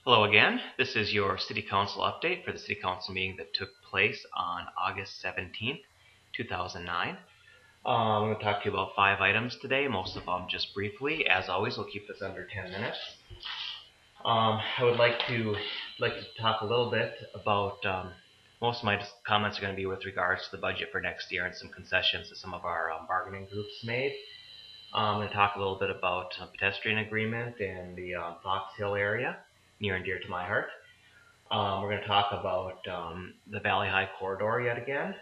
Hello again. This is your City Council update for the City Council meeting that took place on August 17th, 2009. I'm going to talk to you about 5 items today, most of them just briefly. As always, we'll keep this under 10 minutes. I would like to talk a little bit about, most of my comments are going to be with regards to the budget for next year and some concessions that some of our bargaining groups made. I'm going to talk a little bit about a pedestrian agreement in the Fox Hill area, near and dear to my heart. We're going to talk about the Valley High Corridor yet again.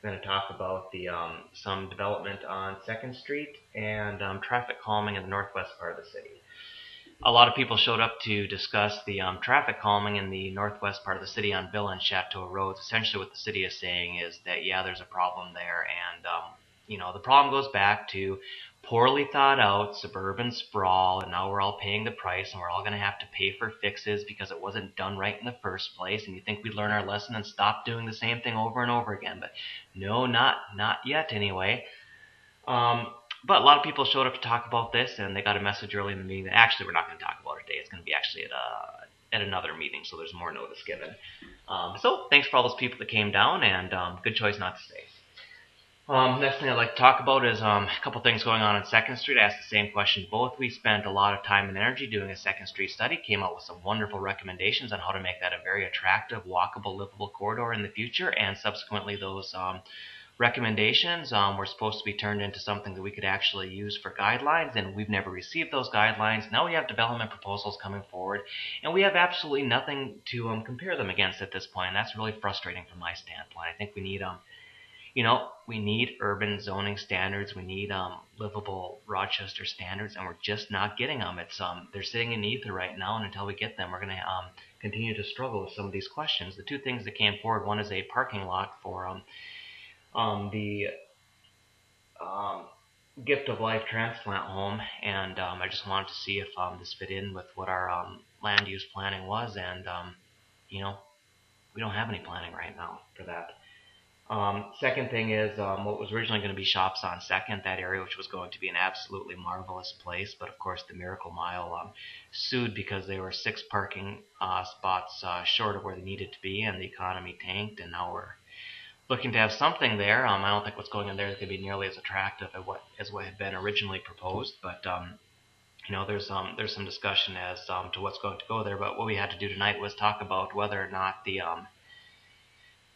We're going to talk about the some development on 2nd Street and traffic calming in the northwest part of the city. A lot of people showed up to discuss the traffic calming in the northwest part of the city on Bill and Chateau Roads. Essentially what the city is saying is that, yeah, there's a problem there, and the problem goes back to poorly thought out suburban sprawl, and now we're all paying the price, and we're all going to have to pay for fixes because it wasn't done right in the first place. And you think we'd learn our lesson and stop doing the same thing over and over again, but no, not yet anyway. But a lot of people showed up to talk about this, and they got a message early in the meeting that actually we're not going to talk about it today. It's going to be actually at another meeting, so there's more notice given. So thanks for all those people that came down, and good choice not to stay. Next thing I'd like to talk about is a couple things going on 2nd Street. I asked the same question both. We spent a lot of time and energy doing a 2nd Street study, came out with some wonderful recommendations on how to make that a very attractive, walkable, livable corridor in the future, and subsequently those recommendations were supposed to be turned into something that we could actually use for guidelines, and we've never received those guidelines. Now we have development proposals coming forward, and we have absolutely nothing to compare them against at this point, and that's really frustrating from my standpoint. I think we need we need urban zoning standards. We need livable Rochester standards, and we're just not getting them. It's they're sitting in ether right now, and until we get them, we're going to continue to struggle with some of these questions. The two things that came forward: one is a parking lot for the Gift of Life transplant home, and I just wanted to see if this fit in with what our land use planning was, and we don't have any planning right now for that. Second thing is what was originally going to be Shops on 2nd, that area, which was going to be an absolutely marvelous place, but of course the Miracle Mile sued because they were 6 parking spots short of where they needed to be, and the economy tanked, and now we're looking to have something there. I don't think what's going on there is going to be nearly as attractive as what had been originally proposed, but there's some discussion as to what's going to go there. But what we had to do tonight was talk about whether or not the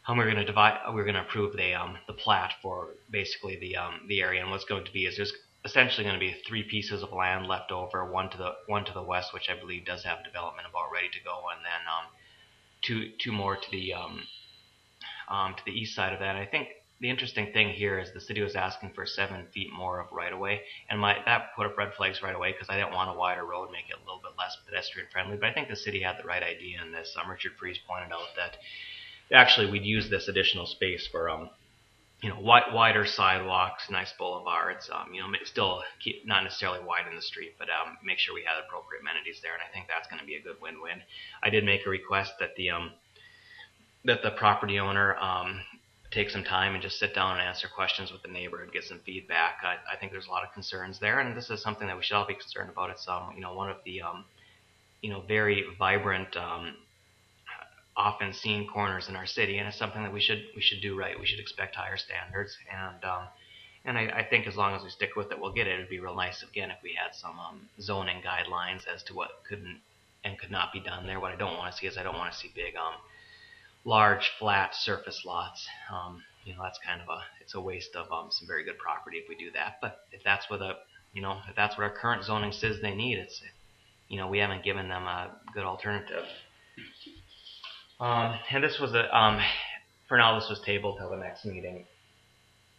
how we're going to approve the plat for basically the area, and what's going to be is there's essentially going to be 3 pieces of land left over, one to the west, which I believe does have development about ready to go, and then two more to the east side of that. I think the interesting thing here is the city was asking for 7 feet more of right-of-way, and that put up red flags right away because I didn't want a wider road, make it a little bit less pedestrian friendly. But I think the city had the right idea in this. Richard Freeze pointed out that actually we'd use this additional space for wider sidewalks, nice boulevards, still keep, not necessarily widen the street, but make sure we have appropriate amenities there, and I think that's going to be a good win-win. I did make a request that the property owner take some time and just sit down and answer questions with the neighborhood, get some feedback. I think there's a lot of concerns there, and this is something that we should all be concerned about. It's one of the very vibrant, often seen corners in our city, and it's something that we should do right. We should expect higher standards, and I think as long as we stick with it, we'll get it. It'd be real nice again if we had some zoning guidelines as to what could not be done there. What I don't want to see is I don't want to see big large flat surface lots. That's kind of it's a waste of some very good property if we do that. But if that's what our current zoning says they need, we haven't given them a good alternative. And this was for now this was tabled till the next meeting.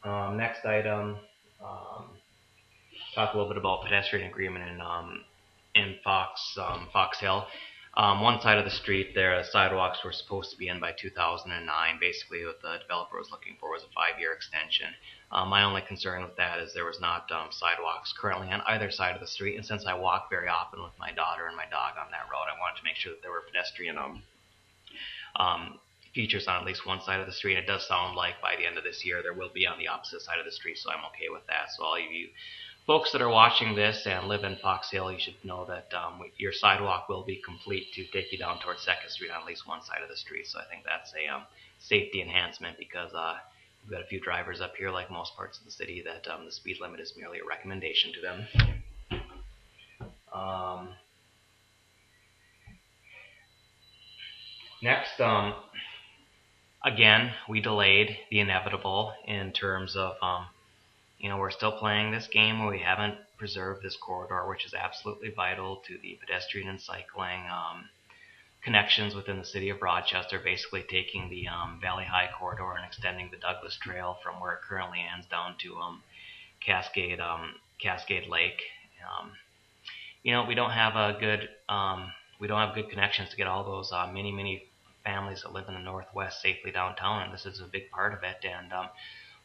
Next item, talk a little bit about pedestrian agreement in Fox Hill. One side of the street there, the sidewalks were supposed to be in by 2009. Basically, what the developer was looking for was a 5-year extension. My only concern with that is there was not sidewalks currently on either side of the street, and since I walk very often with my daughter and my dog on that road, I wanted to make sure that there were pedestrian features on at least one side of the street. It does sound like by the end of this year there will be on the opposite side of the street, so I'm okay with that. So all of you folks that are watching this and live in Fox Hill, you should know that your sidewalk will be complete to take you down towards 2nd Street on at least one side of the street. So I think that's a safety enhancement, because we've got a few drivers up here, like most parts of the city, that the speed limit is merely a recommendation to them. Next, again, we delayed the inevitable in terms of, we're still playing this game where we haven't preserved this corridor, which is absolutely vital to the pedestrian and cycling connections within the city of Rochester, basically taking the Valley High corridor and extending the Douglas Trail from where it currently ends down to Cascade Lake. We don't have good connections to get all those many families that live in the Northwest safely downtown, and this is a big part of it. And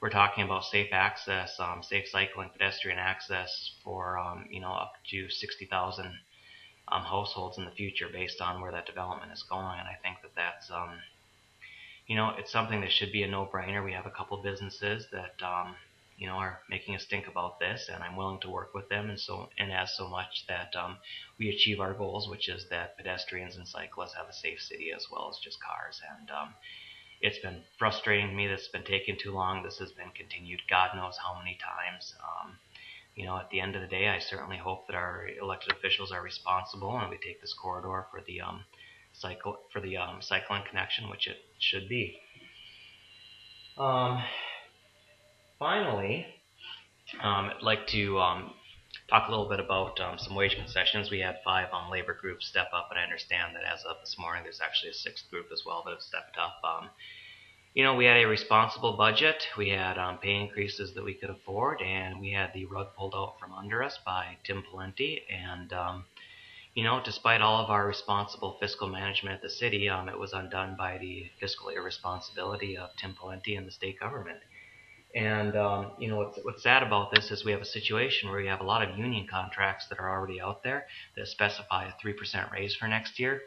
we're talking about safe access, safe cycling, pedestrian access for up to 60,000 households in the future, based on where that development is going. And I think that that's it's something that should be a no-brainer. We have a couple businesses that are making us think about this, and I'm willing to work with them, and as so much that we achieve our goals, which is that pedestrians and cyclists have a safe city as well as just cars. And it's been frustrating to me that it's been taking too long. This has been continued God knows how many times. At the end of the day, I certainly hope that our elected officials are responsible and we take this corridor for the cycling connection, which it should be. Finally, I'd like to talk a little bit about some wage concessions. We had 5 labor groups step up, and I understand that as of this morning, there's actually a 6th group as well that have stepped up. We had a responsible budget. We had pay increases that we could afford, and we had the rug pulled out from under us by Tim Pawlenty. And despite all of our responsible fiscal management at the city, it was undone by the fiscal irresponsibility of Tim Pawlenty and the state government. And what's sad about this is we have a situation where we have a lot of union contracts that are already out there that specify a 3% raise for next year.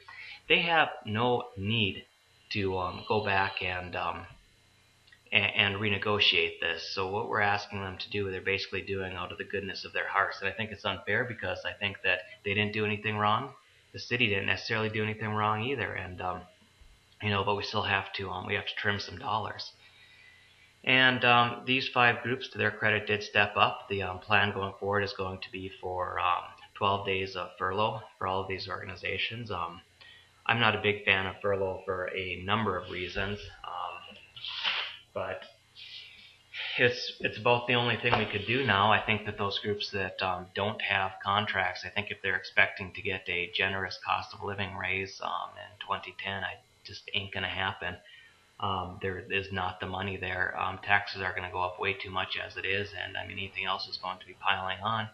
They have no need to go back and renegotiate this. So what we're asking them to do, they're basically doing out of the goodness of their hearts. And I think it's unfair, because I think that they didn't do anything wrong. The city didn't necessarily do anything wrong either. And but we still have to trim some dollars. And these 5 groups, to their credit, did step up. The plan going forward is going to be for 12 days of furlough for all of these organizations. I'm not a big fan of furlough for a number of reasons, but it's about the only thing we could do now. I think that those groups that don't have contracts, I think if they're expecting to get a generous cost of living raise in 2010, it just ain't going to happen. There is not the money there. Taxes are going to go up way too much as it is, and anything else is going to be piling on.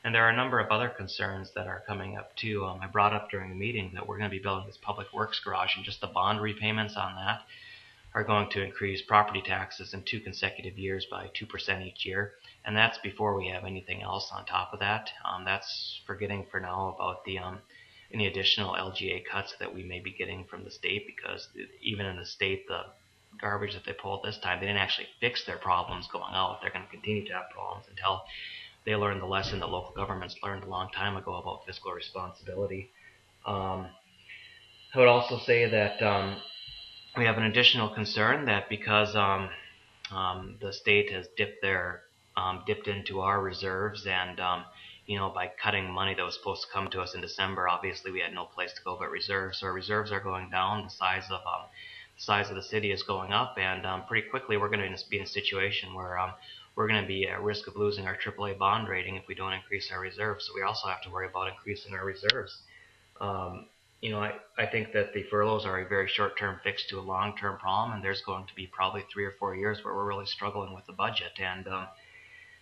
And there are a number of other concerns that are coming up too. I brought up during the meeting that we're going to be building this public works garage, and just the bond repayments on that are going to increase property taxes in 2 consecutive years by 2% each year. And that's before we have anything else on top of that. That's forgetting for now about the any additional LGA cuts that we may be getting from the state, because even in the state, the garbage that they pulled this time, they didn't actually fix their problems going out. They're going to continue to have problems until they learn the lesson that local governments learned a long time ago about fiscal responsibility. I would also say that we have an additional concern that because the state has dipped into our reserves, and by cutting money that was supposed to come to us in December, obviously we had no place to go but reserves. So our reserves are going down. The size of the city is going up, and pretty quickly we're going to be in a situation where we're going to be at risk of losing our AAA bond rating if we don't increase our reserves. So we also have to worry about increasing our reserves. I think that the furloughs are a very short-term fix to a long-term problem, and there's going to be probably 3 or 4 years where we're really struggling with the budget. And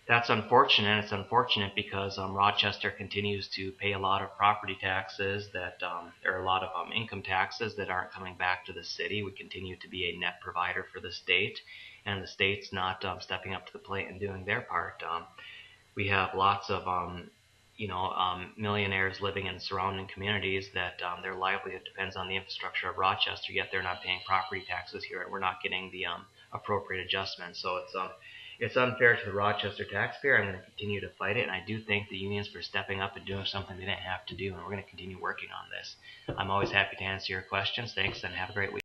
that's unfortunate. It's unfortunate because Rochester continues to pay a lot of property taxes there are a lot of income taxes that aren't coming back to the city. We continue to be a net provider for the state, and the state's not stepping up to the plate and doing their part. We have lots of millionaires living in surrounding communities that their livelihood depends on the infrastructure of Rochester, yet they're not paying property taxes here, and we're not getting the appropriate adjustments. So It's unfair to the Rochester taxpayer. I'm going to continue to fight it, and I do thank the unions for stepping up and doing something they didn't have to do, and we're going to continue working on this. I'm always happy to answer your questions. Thanks, and have a great week.